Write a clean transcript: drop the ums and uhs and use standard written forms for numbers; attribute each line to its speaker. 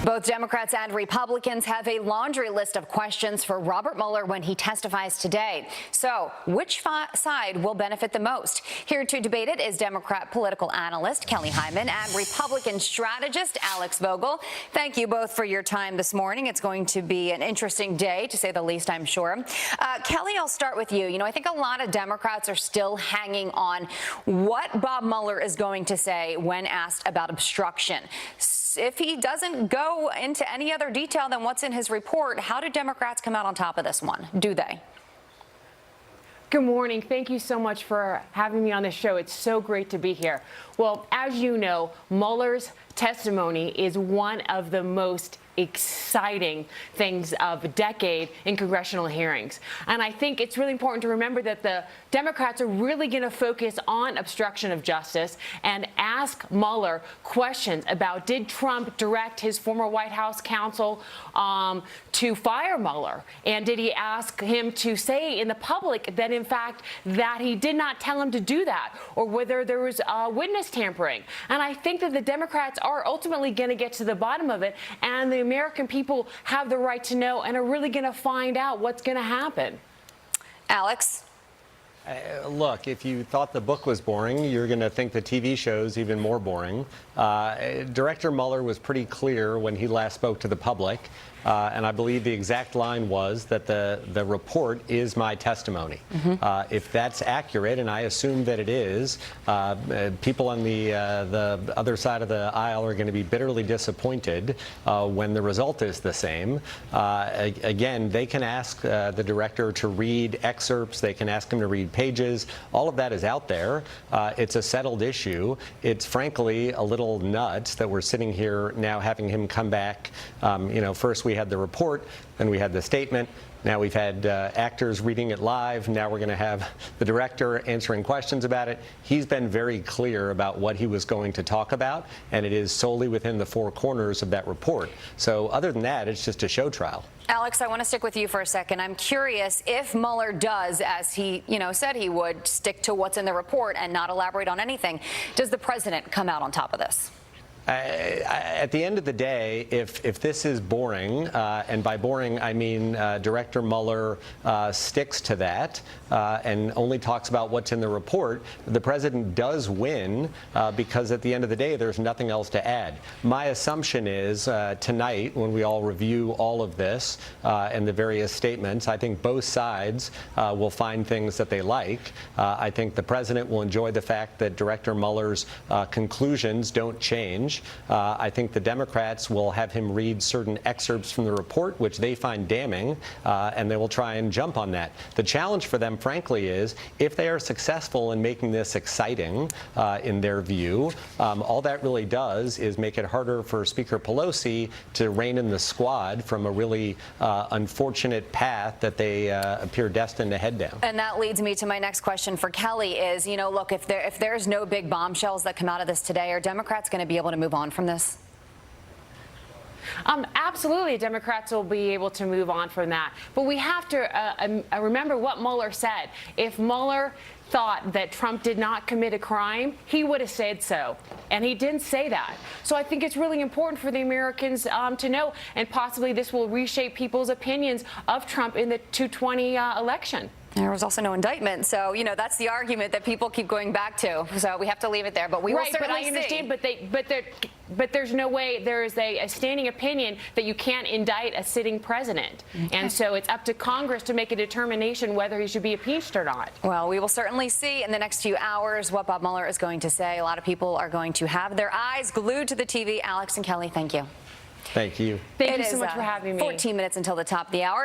Speaker 1: Both Democrats and Republicans have a laundry list of questions for Robert Mueller when he testifies today. So, which side will benefit the most? Here to debate it is Democrat political analyst Kelly Hyman and Republican strategist Alex Vogel. Thank you both for your time this morning. It's going to be an interesting day, to say the least, I'm sure. Kelly, I'll start with you. I think a lot of Democrats are still hanging on what Bob Mueller is going to say when asked about obstruction. If he doesn't go into any other detail than what's in his report, how do Democrats come out on top of this one? Do they?
Speaker 2: Good morning. Thank you so much for having me on the show. It's so great to be here. Well, as you know, Mueller's testimony is one of the most exciting things of a decade in congressional hearings. And I think it's really important to remember that the Democrats are really going to focus on obstruction of justice and ask Mueller questions about, did Trump direct his former White House counsel to fire Mueller? And did he ask him to say in the public that, in fact, that he did not tell him to do that, or whether there was witness tampering? And I think that the Democrats are ultimately going to get to the bottom of it, and the American people have the right to know and are really going to find out what's going to happen.
Speaker 1: Alex?
Speaker 3: Look, if you thought the book was boring, you're going to think the TV show's even more boring. Director Mueller was pretty clear when he last spoke to the public, and I believe the exact line was that the report is my testimony. If that's accurate, and I assume that it is, people on the other side of the aisle are going to be bitterly disappointed when the result is the same. Again, they can ask the director to read excerpts. They can ask him to read pages. All of that is out there. It's a settled issue. It's frankly a little nuts that we're sitting here now having him come back. First we had the report, then we had the statement. Now we've had actors reading it live. Now we're going to have the director answering questions about it. He's been very clear about what he was going to talk about, and it is solely within the four corners of that report. So other than that, it's just a show trial.
Speaker 1: Alex, I want to stick with you for a second. I'm curious if Mueller does, as he said he would, stick to what's in the report and not elaborate on anything. Does the president come out on top of this?
Speaker 3: At the end of the day, if this is boring, and by boring I mean Director Mueller sticks to that and only talks about what's in the report, the president does win because at the end of the day there's nothing else to add. My assumption is tonight, when we all review all of this and the various statements, I think both sides will find things that they like. I think the president will enjoy the fact that Director Mueller's conclusions don't change. I think the Democrats will have him read certain excerpts from the report, which they find damning, and they will try and jump on that. The challenge for them, frankly, is if they are successful in making this exciting in their view, all that really does is make it harder for Speaker Pelosi to rein in the squad from a really unfortunate path that they appear destined to head down.
Speaker 1: And that leads me to my next question for Kelly is, look, if there's no big bombshells that come out of this today, are Democrats going to be able to move on from this?
Speaker 2: Absolutely, Democrats will be able to move on from that. But we have to remember what Mueller said. If Mueller thought that Trump did not commit a crime, he would have said so. And he didn't say that. So I think it's really important for the Americans to know, and possibly this will reshape people's opinions of Trump in the 2020 election.
Speaker 1: There was also no indictment, so that's the argument that people keep going back to. So we have to leave it there, but we will certainly see.
Speaker 2: Right, but I understand. But there's no way there is a standing opinion that you can't indict a sitting president, and so it's up to Congress to make a determination whether he should be impeached or not.
Speaker 1: Well, we will certainly see in the next few hours what Bob Mueller is going to say. A lot of people are going to have their eyes glued to the TV. Alex and Kelly, thank you.
Speaker 3: Thank you.
Speaker 2: Thank you so much for having me.
Speaker 1: 14 minutes until the top of the hour.